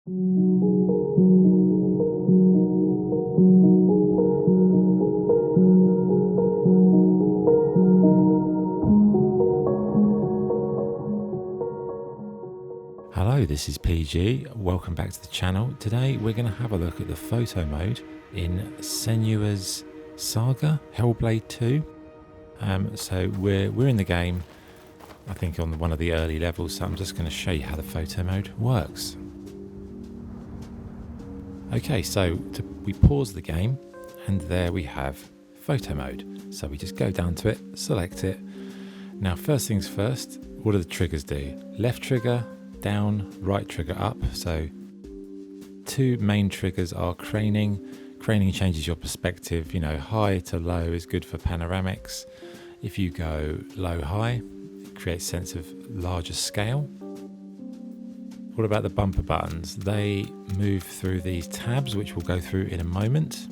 Hello, this is PG. Welcome back to the channel. Today we're going to have a look at the photo mode in SENUA'S SAGA, Hellblade II. So we're in the game, I think on one of the early levels, so I'm just going to show you how the photo mode works. Okay, so we pause the game and there we have photo mode. So we just go down to it, select it. Now first things first, what do the triggers do? Left trigger down, right trigger up. So two main triggers are craning. Craning changes your perspective, high to low is good for panoramics. If you go low high, it creates a sense of larger scale. What about the bumper buttons? They move through these tabs, which we'll go through in a moment.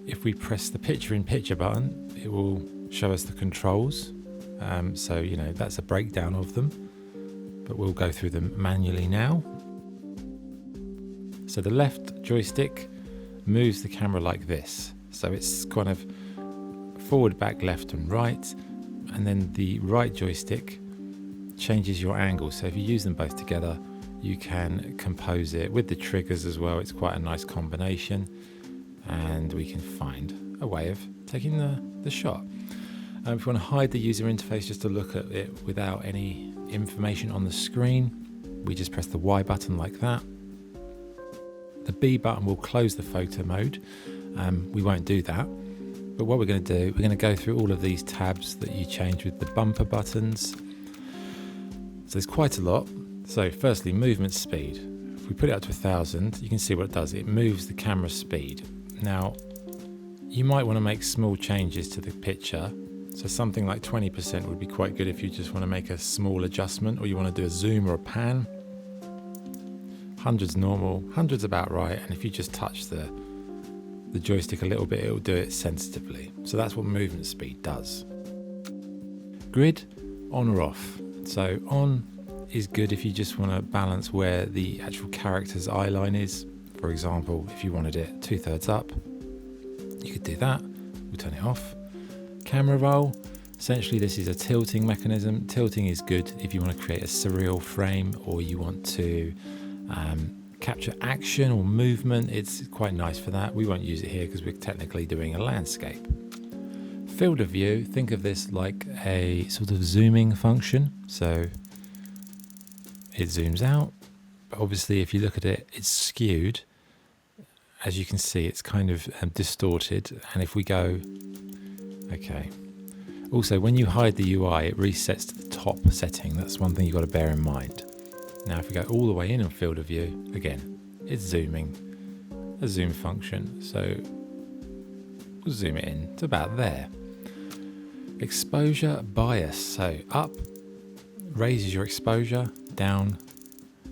If we press the picture in picture button, it will show us the controls. So that's a breakdown of them, but we'll go through them manually now. So the left joystick moves the camera like this. So it's kind of forward, back, left and right. And then the right joystick changes your angle. So if you use them both together, you can compose it with the triggers as well. It's quite a nice combination. And we can find a way of taking the shot. If you want to hide the user interface just to look at it without any information on the screen, we just press the Y button like that. The B button will close the photo mode. We won't do that. But what we're going to do, we're going to go through all of these tabs that you change with the bumper buttons. So there's quite a lot. So firstly, movement speed. If we put it up to 1000, you can see what it does. It moves the camera speed. Now, you might want to make small changes to the picture. So something like 20% would be quite good if you just want to make a small adjustment, or you want to do a zoom or a pan. 100's normal, 100's about right, and if you just touch the joystick a little bit, it'll do it sensitively. So that's what movement speed does. Grid, on or off. So on is good if you just want to balance where the actual character's eye line is. For example, if you wanted it 2/3 up, you could do that. We'll turn it off. Camera roll, essentially this is a tilting mechanism. Tilting is good if you want to create a surreal frame, or you want to capture action or movement. It's quite nice for that. We won't use it here because we're technically doing a landscape. Field of view, think of this like a sort of zooming function. So it zooms out, but obviously if you look at it, it's skewed. As you can see, it's kind of distorted. And if we go, okay. Also, when you hide the UI, it resets to the top setting. That's one thing you've got to bear in mind. Now, if we go all the way in on field of view, again, it's zooming, a zoom function. So we'll zoom it in to about there. Exposure bias. So up raises your exposure, down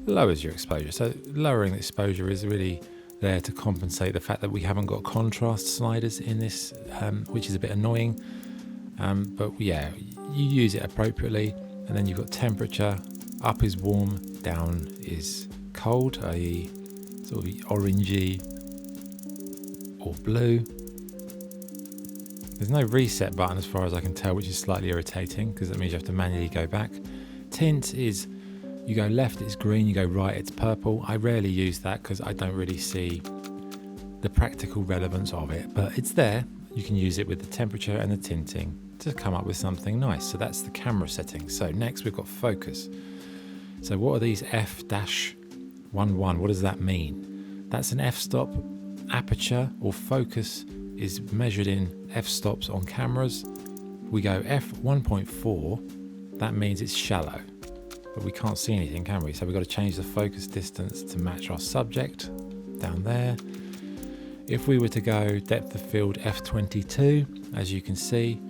lowers your exposure. So lowering the exposure is really there to compensate the fact that we haven't got contrast sliders in this, which is a bit annoying. But yeah, you use it appropriately. And then you've got temperature. Up is warm, down is cold, i.e. sort of orangey or blue. There's no reset button as far as I can tell, which is slightly irritating because that means you have to manually go back. Tint is, you go left it's green, you go right it's purple. I rarely use that because I don't really see the practical relevance of it, but it's there. You can use it with the temperature and the tinting to come up with something nice. So that's the camera settings. So next we've got focus. So what are these f-11? What does that mean? That's an f-stop. Aperture or focus is measured in f-stops on cameras. We go f1.4, that means it's shallow. But we can't see anything, can we? So we've got to change the focus distance to match our subject down there. If we were to go depth of field f22, as you can see,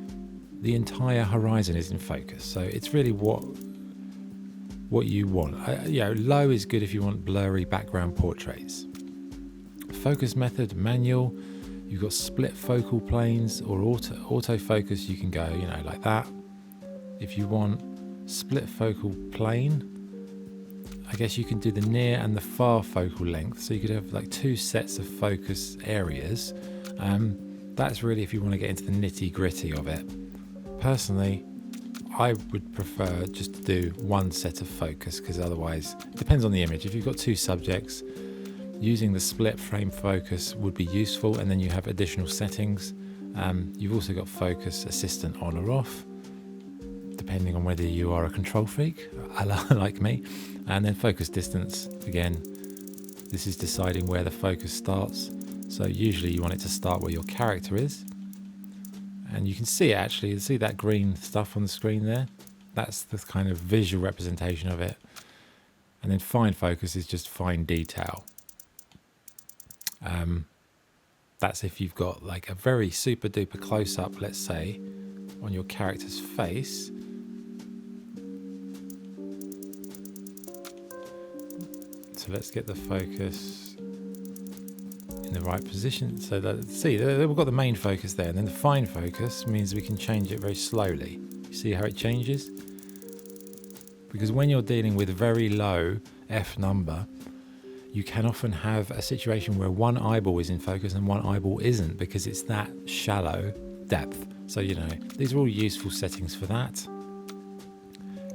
the entire horizon is in focus. So it's really what you want. Low is good if you want blurry background portraits. Focus method, manual. You've got split focal planes or autofocus. You can go, like that. If you want split focal plane, I guess you can do the near and the far focal length, so you could have like 2 sets of focus areas. That's really if you want to get into the nitty gritty of it. Personally, I would prefer just to do 1 set of focus, because otherwise it depends on the image. If you've got 2 subjects, using the split frame focus would be useful, and then you have additional settings. You've also got focus assistant on or off, depending on whether you are a control freak like me. And then focus distance, again, this is deciding where the focus starts. So usually you want it to start where your character is. And you can see it actually, you see that green stuff on the screen there? That's the kind of visual representation of it. And then fine focus is just fine detail. That's if you've got like a very super duper close up, let's say, on your character's face. So let's get the focus in the right position. So that, see, we've got the main focus there, and then the fine focus means we can change it very slowly. You see how it changes? Because when you're dealing with a very low F number, you can often have a situation where one eyeball is in focus and one eyeball isn't, because it's that shallow depth. So, you know, these are all useful settings for that.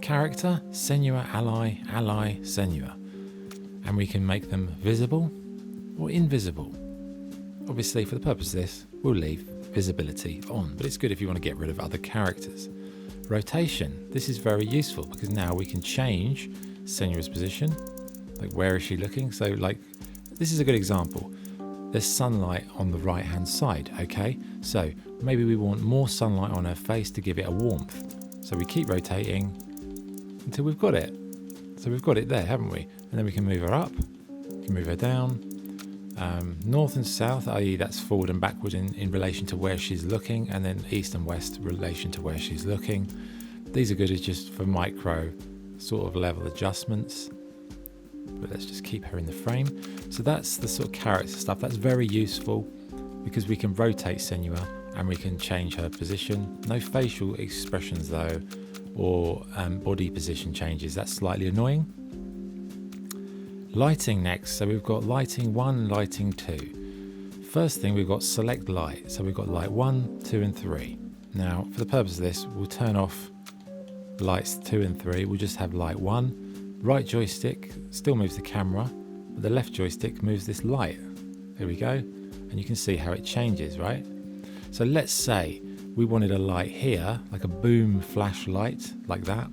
Character, Senua, ally, ally, Senua. And we can make them visible or invisible. Obviously, for the purpose of this, we'll leave visibility on, but it's good if you want to get rid of other characters. Rotation, this is very useful because now we can change Senua's position. Like, where is she looking? So, like, this is a good example. There's sunlight on the right hand side, okay? So maybe we want more sunlight on her face to give it a warmth. So we keep rotating until we've got it. So we've got it there, haven't we? And then we can move her up, we can move her down, north and south, i.e. that's forward and backward in relation to where she's looking, and then east and west in relation to where she's looking. These are good as just for micro sort of level adjustments. But let's just keep her in the frame. So that's the sort of character stuff. That's very useful because we can rotate Senua and we can change her position. No facial expressions though, or body position changes. That's slightly annoying. Lighting next. So we've got lighting 1, lighting 2. First thing, we've got select light. So we've got light 1, 2 and 3. Now for the purpose of this, we'll turn off lights 2 and 3. We'll just have light 1. Right joystick still moves the camera, but the left joystick moves this light. There we go. And you can see how it changes, right? So let's say we wanted a light here, like a boom flash light, like that.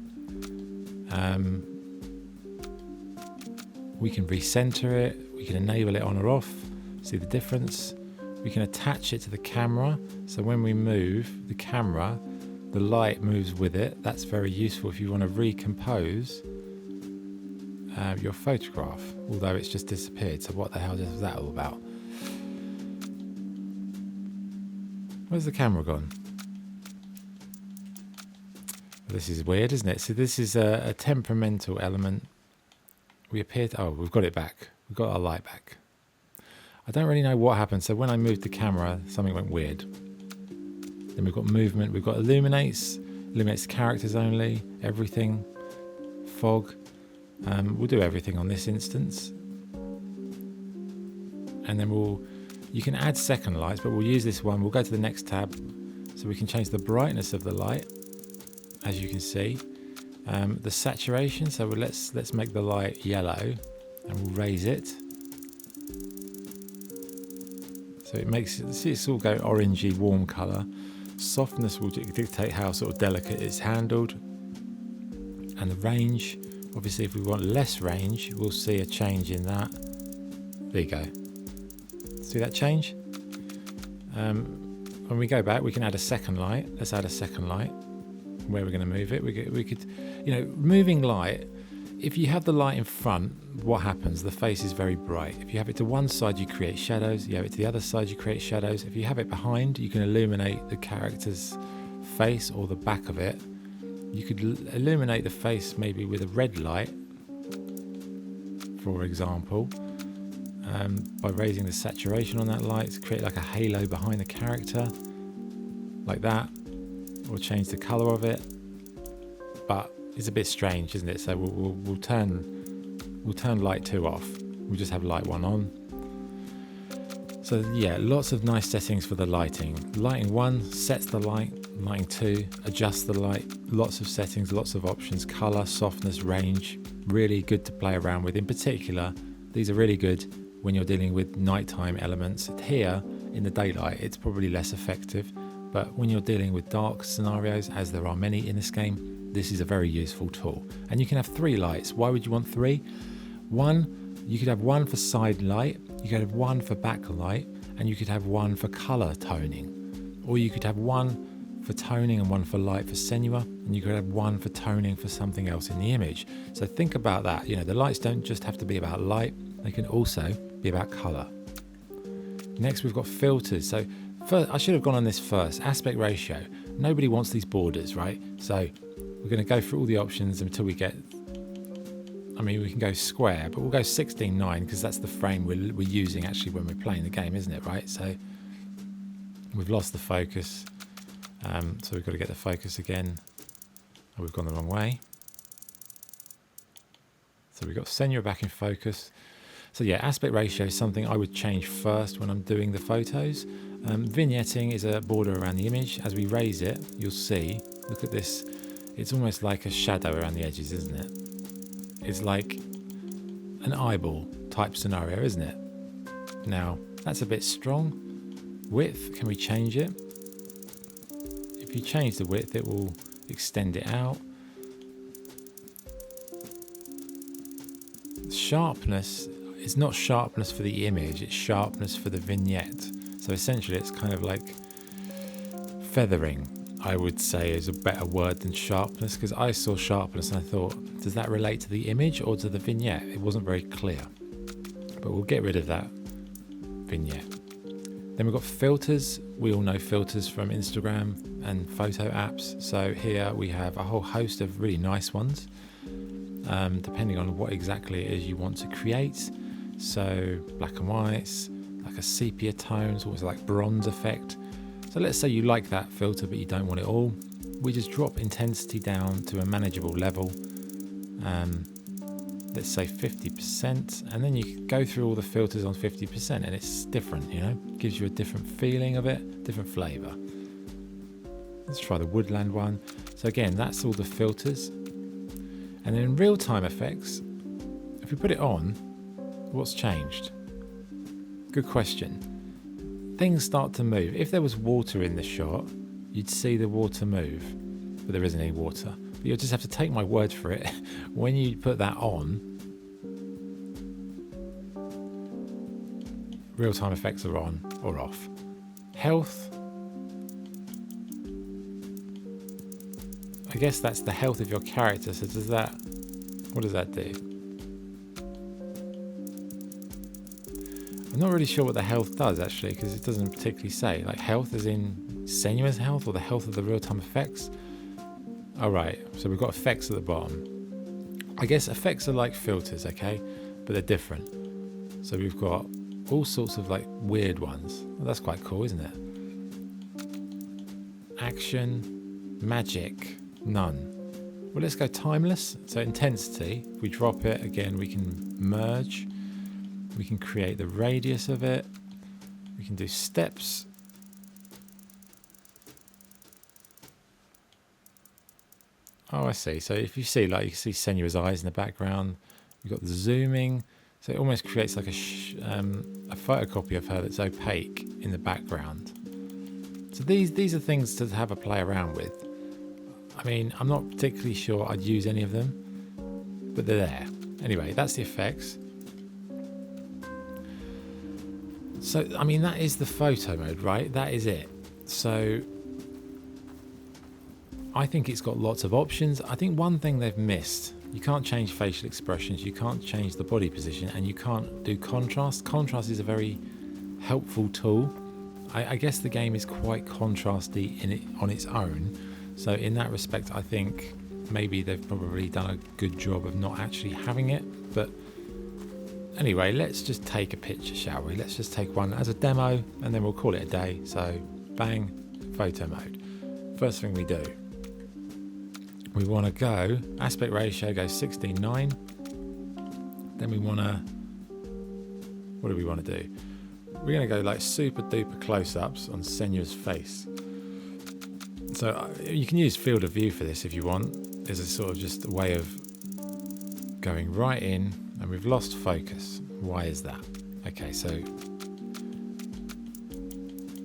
We can recenter it, we can enable it on or off, see the difference. We can attach it to the camera, so when we move the camera, the light moves with it. That's very useful if you want to recompose your photograph, although it's just disappeared. So what the hell is that all about? Where's the camera gone? This is weird, isn't it? So this is a temperamental element. We appear to, oh, we've got it back. We've got our light back. I don't really know what happened. So when I moved the camera, something went weird. Then we've got movement. We've got illuminates characters only, everything, fog. We'll do everything on this instance, and then you can add second lights, but we'll use this one. We'll go to the next tab, so we can change the brightness of the light, as you can see, the saturation. So let's make the light yellow, and we'll raise it, so it makes it. See, it's all go orangey, warm color. Softness will dictate how sort of delicate it's handled, and the range. Obviously, if we want less range, we'll see a change in that. There you go. See that change? When we go back, we can add a second light. Let's add a second light. Where we're going to move it, we could, you know, moving light. If you have the light in front, what happens? The face is very bright. If you have it to one side, you create shadows. You have it to the other side, you create shadows. If you have it behind, you can illuminate the character's face or the back of it. You could illuminate the face maybe with a red light, for example, by raising the saturation on that light to create like a halo behind the character, like that, or change the color of it. But it's a bit strange, isn't it? So we'll turn we'll turn light 2 off. We'll just have light 1 on. So yeah, lots of nice settings for the lighting. Lighting 1 sets the light, lighting 2 adjusts the light, lots of settings, lots of options, color, softness, range, really good to play around with. In particular, these are really good when you're dealing with nighttime elements. Here, in the daylight, it's probably less effective, but when you're dealing with dark scenarios, as there are many in this game, this is a very useful tool. And you can have 3 lights. Why would you want 3? You could have 1 for side light, you could have 1 for backlight, and you could have 1 for color toning. Or you could have 1 for toning and 1 for light for Senua, and you could have 1 for toning for something else in the image. So think about that. The lights don't just have to be about light, they can also be about color. Next, we've got filters. So first, I should have gone on this first. Aspect ratio. Nobody wants these borders, right? So we're going to go through all the options until we get, we can go square, but we'll go 16:9 because that's the frame we're using actually when we're playing the game, isn't it, right? So we've lost the focus, so we've got to get the focus again. Oh, we've gone the wrong way. So we've got Senua back in focus. So yeah, aspect ratio is something I would change first when I'm doing the photos. Vignetting is a border around the image. As we raise it, you'll see, look at this, it's almost like a shadow around the edges, isn't it? It's like an eyeball type scenario, isn't it? Now, that's a bit strong. Width, can we change it? If you change the width, it will extend it out. Sharpness, it's not sharpness for the image, it's sharpness for the vignette. So essentially it's kind of like feathering, I would say, is a better word than sharpness, because I saw sharpness and I thought, does that relate to the image or to the vignette? It wasn't very clear, but we'll get rid of that vignette. Then we've got filters. We all know filters from Instagram and photo apps. So here we have a whole host of really nice ones, depending on what exactly it is you want to create. So black and whites, like a sepia tone, almost like bronze effect. So let's say you like that filter but you don't want it all. We just drop intensity down to a manageable level. Let's say 50%, and then you can go through all the filters on 50%, and it's different, gives you a different feeling of it, different flavor. Let's try the woodland one. So again, that's all the filters. And then in real-time effects, if we put it on, what's changed? Good question. Things start to move. If there was water in the shot, you'd see the water move, but there isn't any water. But you'll just have to take my word for it. When you put that on, real-time effects are on or off. Health, I guess that's the health of your character. So what does that do? I'm not really sure what the health does actually, because it doesn't particularly say. Like health as in Senua's health or the health of the real-time effects? Alright, so we've got effects at the bottom. I guess effects are like filters, okay? But they're different. So we've got all sorts of like weird ones. Well, that's quite cool, isn't it? Action, magic, none. Well, let's go timeless. So intensity, if we drop it, again, we can merge. We can create the radius of it. We can do steps. Oh, I see. So if you see, like, you can see Senua's eyes in the background. We've got the zooming. So it almost creates like a photocopy of her that's opaque in the background. So these are things to have a play around with. I mean, I'm not particularly sure I'd use any of them, but they're there. Anyway, that's the effects. So, I mean, that is the photo mode, right? That is it. So I think it's got lots of options. I think one thing they've missed, you can't change facial expressions, you can't change the body position, and you can't do contrast. Contrast is a very helpful tool. I guess the game is quite contrasty on its own. So in that respect, I think maybe they've probably done a good job of not actually having it. But anyway, let's just take a picture, shall we? Let's just take one as a demo, and then we'll call it a day. So bang, photo mode. First thing we do, we want to go, aspect ratio goes 16:9. Then Then we want to, what do we want to do? We're going to go like super duper close-ups on Senua's face. So you can use field of view for this if you want. There's a sort of just a way of going right in, and we've lost focus. Why is that? Okay, so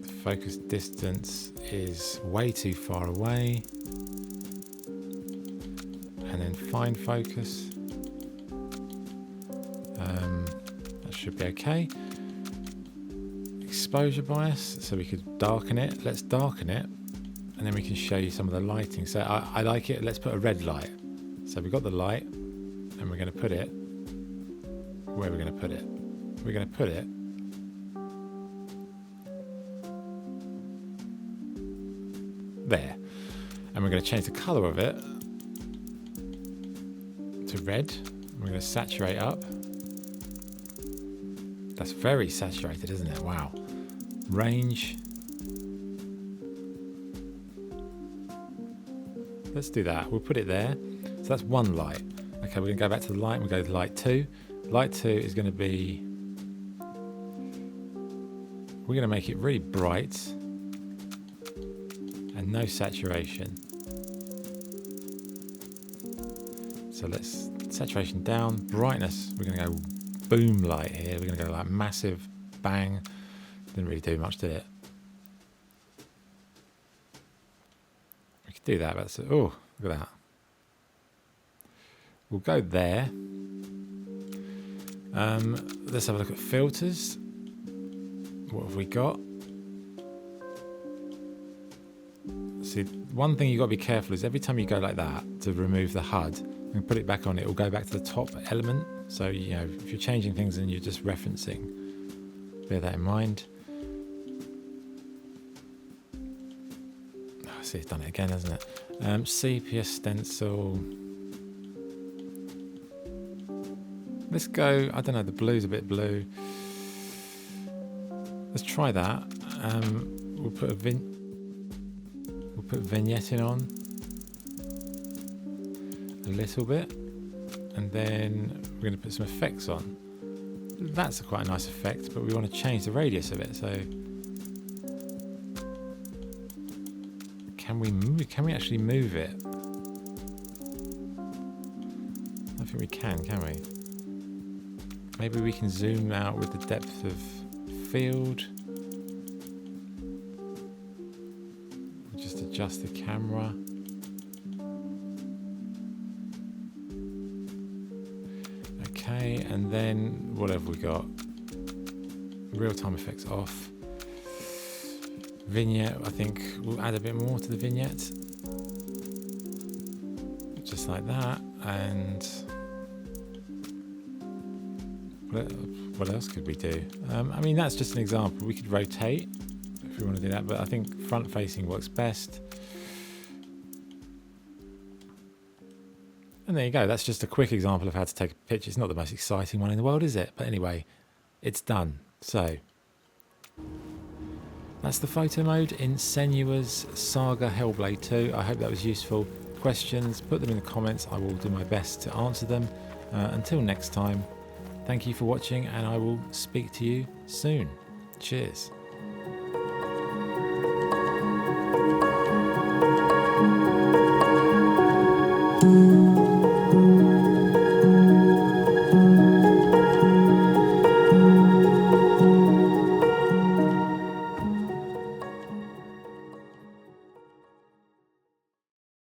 the focus distance is way too far away. And then find focus. That should be okay. Exposure bias, so we could darken it. Let's darken it, and then we can show you some of the lighting. So I like it. Let's put a red light. So we've got the light, and we're going to put it where we're going to put it. We're going to put it there, and we're going to change the color of it to red. We're going to saturate up. That's very saturated, isn't it? Wow. Range. Let's do that. We'll put it there. So that's one light. Okay, we're going to go back to the light and we'll go to light 2. Light 2 is going to be... We're going to make it really bright and no saturation. So let's saturation down, brightness, we're going to go boom light here. We're going to go like massive bang. Didn't really do much, did it? We could do that, but oh, look at that. We'll go there. Let's have a look at filters. What have we got? See, one thing you've got to be careful is every time you go like that to remove the HUD and put it back on, it will go back to the top element. So, you know, if you're changing things and you're just referencing, bear that in mind. Oh, see, it's done it again, hasn't it? Sepia stencil. Let's go, I don't know, the blue's a bit blue. Let's try that. We'll put a vignetting on a little bit, and then we're going to put some effects on. That's quite a nice effect, but we want to change the radius of it. So can we actually move it? I think we can we? Maybe we can zoom out with the depth of field. We'll just adjust the camera. Okay, and then what have we got? Real-time effects off. Vignette, I think we'll add a bit more to the vignette. Just like that. And what else could we do? I mean, that's just an example. We could rotate if we want to do that, but I think front-facing works best. And there you go. That's just a quick example of how to take a picture. It's not the most exciting one in the world, is it? But anyway, it's done. So that's the photo mode in Senua's Saga Hellblade 2. I hope that was useful. Questions, put them in the comments. I will do my best to answer them. Until next time, thank you for watching, and I will speak to you soon. Cheers.